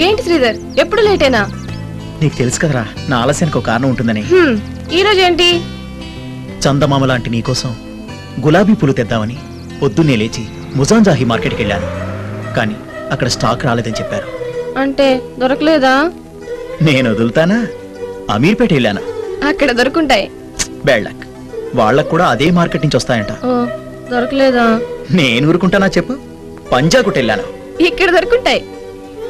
ఏంటి శ్రీధర్ ఎప్పుడు లేటేనా? నీకు తెలుసు కదరా నా ఆలస్యానికి ఒక కారణం ఉంటుందని. ఈ రోజు ఏంటి? చందమామ లాంటి నీకోసం గులాబీ పూలు తెద్దామని పొద్దున్నే లేచి ముజాంజాహి మార్కెట్కి వెళ్ళాను. కానీ అక్కడ స్టాక్ రాలేదని చెప్పారు. అంటే దొరకలేదా? నేను వదులుతానా? అమీర్పేట వెళ్ళాను, అక్కడ దొరుకుంటాయి. బ్యాడ్ లక్, వాళ్ళకు కూడా అదే మార్కెట్ నుంచి వస్తాయంట. దొరకలేదా? నేను ఊరుకుంటానా చెప్పు? పంజాగుట్ వెళ్ళాను, ఇక్కడ దొరుకుంటాయి.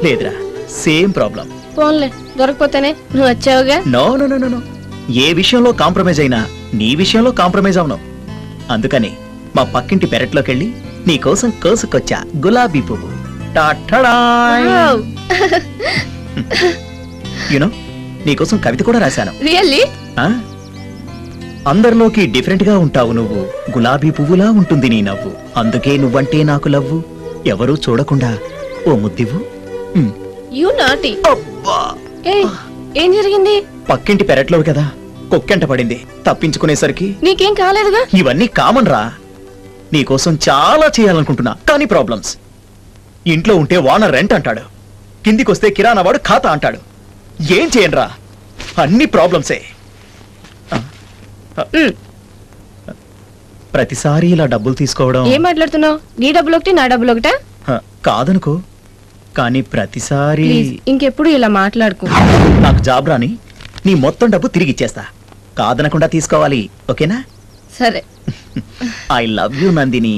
లేదురా, సేమ్ ప్రాబ్లం. పోన్లే, దొరకపోతేనే నువ్వు వచ్చావుగా. నో నో నో నో, ఏ విషయంలో కాంప్రమైజ్ అయినా నీ విషయంలో కాంప్రమైజ్ అవును. అందుకని మా పక్కింటి పెరట్లోకి వెళ్ళి నీకోసం కోసుకొచ్చా గులాబీ పువ్వు. యునో, నీకోసం కవిత కూడా రాశాను. రియల్లీ? అందరిలోకి డిఫరెంట్ గా ఉంటావు నువ్వు, గులాబీ పువ్వులా ఉంటుంది నీ నవ్వు, అందుకే నువ్వంటే నాకు లవ్వు, ఎవరూ చూడకుండా ఓ ముద్దివ్వు. యు నాటి. ఏం జరిగింది? పక్కింటి పెరట్లో కదా కుక్కెంట పడింది, తప్పించుకునేసరికి. నీకేం కాలేదుగా? ఇవన్నీ కామన్ రా. నీకోసం చాలా చేయాలనుకుంటున్నా, కానీ ప్రాబ్లమ్స్. ఇంట్లో ఉంటే ఓనర్ రెంట్ అంటాడు, కిందికొస్తే కిరాణా వాడు ఖాతా అంటాడు. ఏం చేయనురా, అన్ని ప్రాబ్లమ్సే. ప్రతిసారి ఇలా డబ్బులు తీసుకోవడం. ఏం మాట్లాడుతున్నావు? నీ డబ్బులు ఒకటి, నా డబ్బులు ఒకటా? కాదనుకో, కానీ ప్రతిసారి. ఇంకెప్పుడు ఇలా మాట్లాడుకో. నాకు జాబ్ రాని నీ మొత్తం డబ్బు తిరిగి ఇచ్చేస్తా, కాదనకుండా తీసుకోవాలి, ఓకేనా? సరే. I love you Nandini.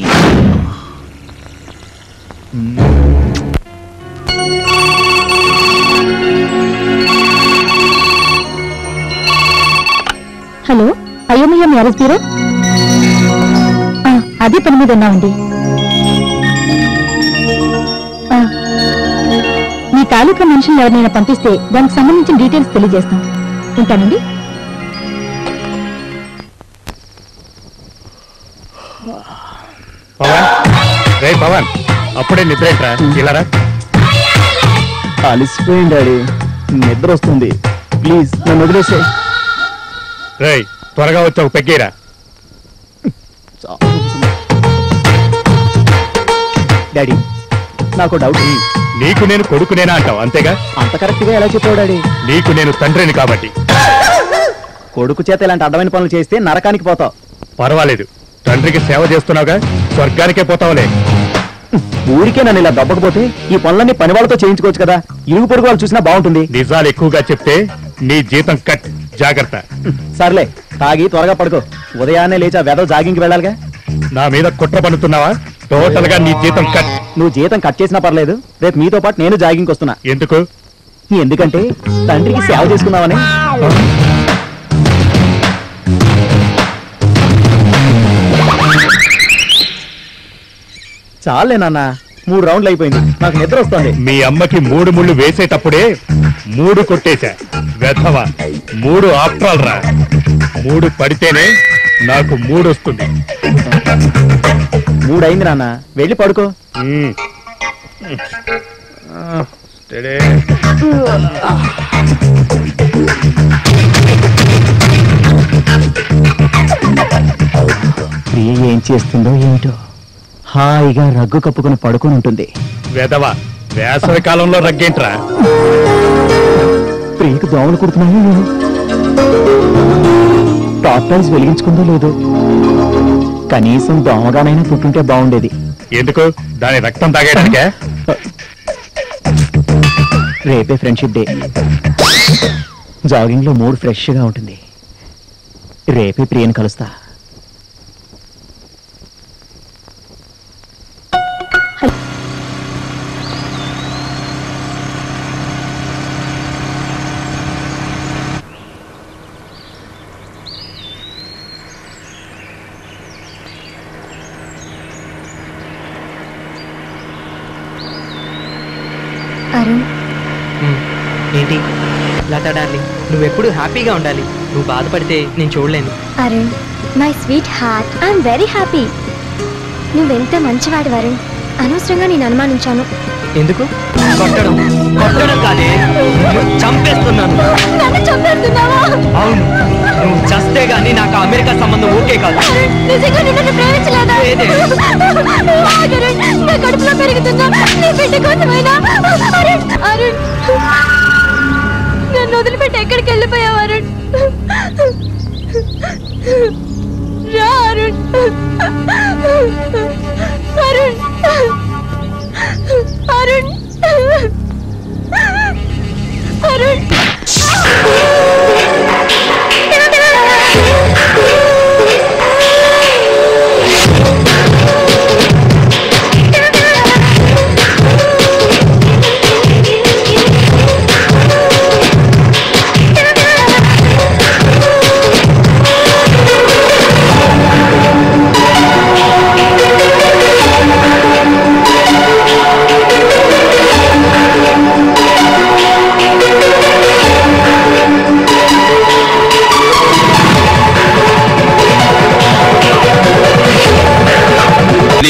Hello, అయ్యమయ్య మ్యారేజ్ బ్యూరో. అదే పని మీద ఉన్నామండి. మీ తాలూకా మనుషులు ఎవరినైనా పంపిస్తే దానికి సంబంధించిన డీటెయిల్స్ తెలియజేస్తాం. ఉంటానండి. పవన్, అప్పుడే నిద్ర ఏంట్రా? ఇలారా. అలిసిపోయింది డాడీ, నిద్ర వస్తుంది, ప్లీజ్ నన్ను వదిలేసే. రేయ్, త్వరగా వచ్చి ఒక పెగ్గేరా. డాడీ, నాకు డౌట్. నీకు నేను కొడుకునేనా అంటావు, అంతేగా? అంత కరెక్ట్ గా ఎలా చెప్పావు డాడీ? నీకు నేను తండ్రిని కాబట్టి. కొడుకు చేత ఇలాంటి అడ్డమైన పనులు చేస్తే నరకానికి పోతావు. పర్వాలేదు, తండ్రికి సేవ చేస్తున్నావుగా, స్వర్గానికే పోతావులే. ఊరికే నన్ను ఇలా దబ్బకపోతే ఈ పనులన్నీ పని వాళ్ళతో చేయించుకోవచ్చు కదా. ఇరుగు పొరుగు వాళ్ళు చూసినా బాగుంటుంది. నిజాలు ఎక్కువగా చెప్తే నీ జీతం కట్. జాగ్రత్త. సర్లే, తాగి త్వరగా పడుకో. ఉదయాన్నే లేచి ఆ వెదవ జాగింగ్కి వెళ్ళాలిగా. నా మీద కుట్ర పన్నుతున్నావా? టోటల్ గా నీ జీతం కట్. నువ్వు జీతం కట్ చేసినా పర్లేదు, రేపు మీతో పాటు నేను జాగింగ్కి వస్తున్నా. ఎందుకు? ఎందుకంటే తండ్రికి సేవ చేసుకుందామని. చాలే నాన్న, 3 రౌండ్లు అయిపోయింది, నాకు నిద్ర వస్తుంది. మీ అమ్మకి 3 ముళ్ళు వేసేటప్పుడే 3 కొట్టేశా. వెధవ 3 ఆఫ్ట్రాల్ రా. 3 పడితేనే నాకు 3 వస్తుంది. 3 అయింది నాన్న, వెళ్ళి పడుకో. ప్రియ ఏం చేస్తుందో ఏమిటో, హాయిగా రగ్గు కప్పుకుని పడుకుని ఉంటుంది. వెధవ వేసవి కాలంలో రగ్గేంట్రా? ప్రియకు దోమలు కుడుతున్నాను నేను. టాప్ టైల్స్ వెలిగించుకుందో లేదో, కనీసం దోమగానైనా పుట్టుంటే బాగుండేది. ఎందుకు? దాని రక్తం తాగేయడానికే? రేపే ఫ్రెండ్షిప్ డే. జాగింగ్ లో మూడ్ ఫ్రెష్ గా ఉంటుంది. రేపే ప్రియని కలుస్తా. అరుణ్, ఏంటి లతా డార్లింగ్, నువ్వెప్పుడు హ్యాపీగా ఉండాలి. నువ్వు బాధపడితే నేను చూడలేను. Arun, my sweet heart, I'm very happy. నువ్వెంత మంచివాడు వరుణ్. అనవసరంగా నేను అనుమానించాను. ఎందుకు? కొట్టడం కాదే, చంపేస్తున్నాను. నన్ను చంపేస్తున్నావా? అవును, నువ్వు చస్తే గానీ నాకు అమెరికా సంబంధం ఓకే కాదు. నిజంగా నిన్ను ప్రేమించలేదా? లేదే. అరుణ్, నా కడుపులో పెరుగుతున్నా నీ బిడ్డ కోసమైనా. అరుణ్, అరుణ్, నన్ను వదిలిపెట్టి ఎక్కడికి వెళ్ళిపోయావు అరుణ్? రా అరుణ్. అరుణ్, అరుణ్, అరుణ్.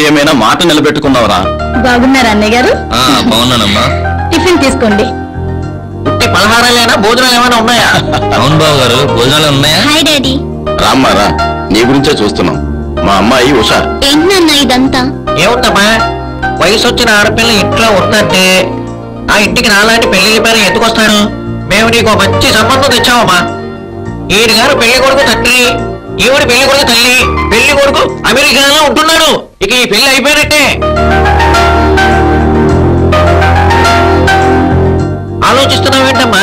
ఏమైనా మాట నిలబెట్టుకున్నావరా? బాగున్నారా అన్నయ్య గారు? బాగున్నానమ్మా. టిఫిన్ తీసుకోండి. ఉట్టి పలహారాలేనా, భోజనాలు ఏమైనా ఉన్నాయా? అవును బాబు గారు, భోజనాలు ఉన్నాయా? Hi daddy. రామ్మారా, నీ గురించే చూస్తున్నాం. మా అమ్మాయి ఉషా. ఏంటన్నా ఇదంతా? ఏముందమ్మా, వయసు వచ్చిన ఆడపిల్ల ఇంట్లో ఉందంటే ఆ ఇంటికి నాలాంటి పెళ్లి పేరు ఎందుకొస్తాడు? మేము నీకు మంచి సంబంధం తెచ్చామమ్మా. ఈయన గారు పెళ్లి కొడుకు తండ్రి, ఈవిడ పెళ్లి కొడుకు తల్లి. పెళ్లి కొడుకు అమెరికాలో ఉంటున్నాడు. ఇక ఈ పెళ్లి అయిపోయినట్టే. ఆలోచిస్తున్నావేంటమ్మా?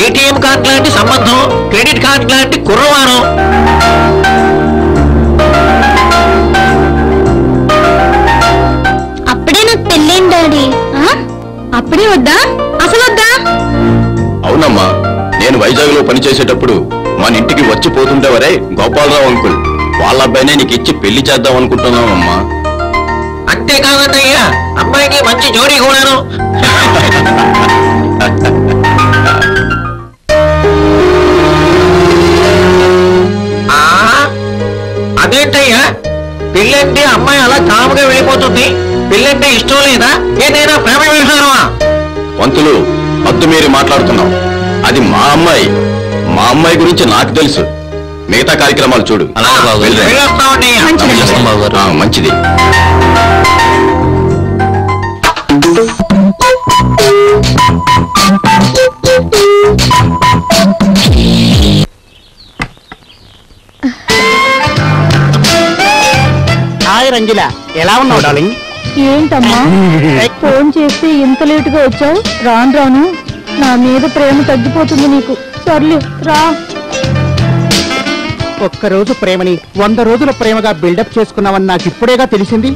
ఏటీఎం కార్డు లాంటి సంబంధం, క్రెడిట్ కార్డు లాంటి కుర్రవారం. అప్పుడే నాకు పెళ్ళేం డాడీ? అప్పుడే వద్దా? అసలు వద్దా? అవునమ్మా, నేను వైజాగ్ లో పనిచేసేటప్పుడు మన ఇంటికి వచ్చి పోతుండేవరే గోపాలరావు అంకుల్, వాళ్ళ అబ్బాయినే నీకు ఇచ్చి పెళ్లి చేద్దాం అనుకుంటున్నామమ్మా. అంతేకాదన్నయ్యా, అమ్మాయికి మంచి జోడీ కూడాను. అదేంటయ్యా, పెళ్ళంటే అమ్మాయి అలా కాముగా వెళ్ళిపోతుంది. పెళ్ళంటే ఇష్టం లేదా? ఏదైనా ప్రేమ వ్యవహారమా? పంతులు, హద్దు మీరి మాట్లాడుతున్నాం. అది మా అమ్మాయి. మా అమ్మాయి గురించి నాకు తెలుసు. మిగతా కార్యక్రమాలు చూడు. మంచిది. హాయ్ రంజిల, ఎలా ఉన్నావు డార్లింగ్? ఏంటమ్మా ఫోన్ చేస్తే ఇంత లేటుగా వచ్చావు? రాను రాను నా మీద ప్రేమ తగ్గిపోతుంది నీకు. సర్లే రా. ఒక్కరోజు ప్రేమని 100 రోజుల ప్రేమగా బిల్డప్ చేసుకున్నావని నాకు ఇప్పుడేగా తెలిసింది.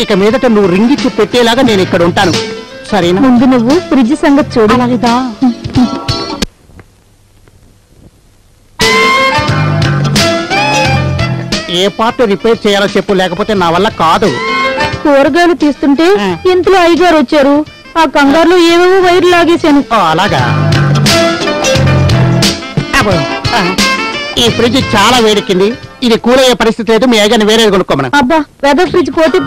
ఇక మీదట నువ్వు రింగిచ్చి పెట్టేలాగా నేను ఇక్కడ ఉంటాను, సరేనా? ముందు నువ్వు ఫ్రిడ్జ్ సంగతి చూడలేదా? ఏ పార్ట్ రిపేర్ చేయాలో చెప్పు, లేకపోతే నా వల్ల కాదు. కూరగాయలు తీస్తుంటే ఇంట్లో అయ్యగారు వచ్చారు. ఆ కంగారులో ఏవేవో వైర్లు లాగేశాను. అలాగా? అబ్బో, ఈ ఫ్రిడ్జ్ చాలా వేడెక్కింది. ఇది కూల్ అయ్యే పరిస్థితి లేదు. మీ అయ్యగారిని వేరేది కొనుక్కోమను. అబ్బా వెదర్ ఫ్రిడ్జ్ పోతే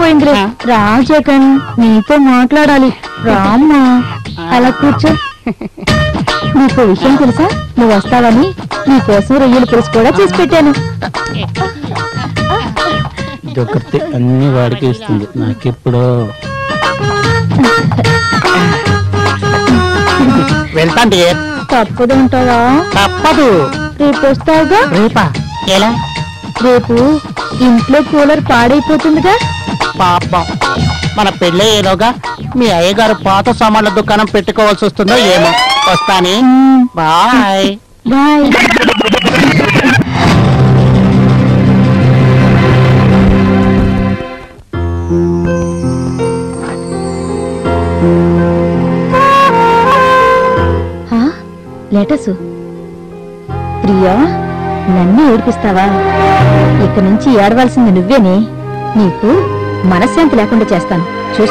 రా జగన్, నీతో మాట్లాడాలి. రామ్మా, అలా కూర్చో. నీకు విషయం తెలుసా? నువ్వు వస్తావని నీకోసం రొయ్యల పులుసు కూడా చేసి పెట్టాను. ఇదొకటి అన్ని వాడికి ఇస్తుంది, నాకెప్పుడు. వెళ్తాండి. తప్పదు ఉంటావా? తప్పదు. రేపు వస్తావుగా? రేపా? ఎలా? రేపు ఇంట్లో కూలర్ పాడైపోతుందిగా. పాపం, మన పెళ్ళయ్యేలోగా మీ అయ్యగారు పాత సామాన్ల దుకాణం పెట్టుకోవాల్సి వస్తుందో ఏమో. వస్తానే, బాయ్ బాయ్. లెటర్సు. ప్రియా, నన్ను ఏడిపిస్తావా? ఇక నుంచి ఏడవలసింది నువ్వేనే. నీకు మనశ్శాంతి లేకుండా చేస్తాను, చూసుకో.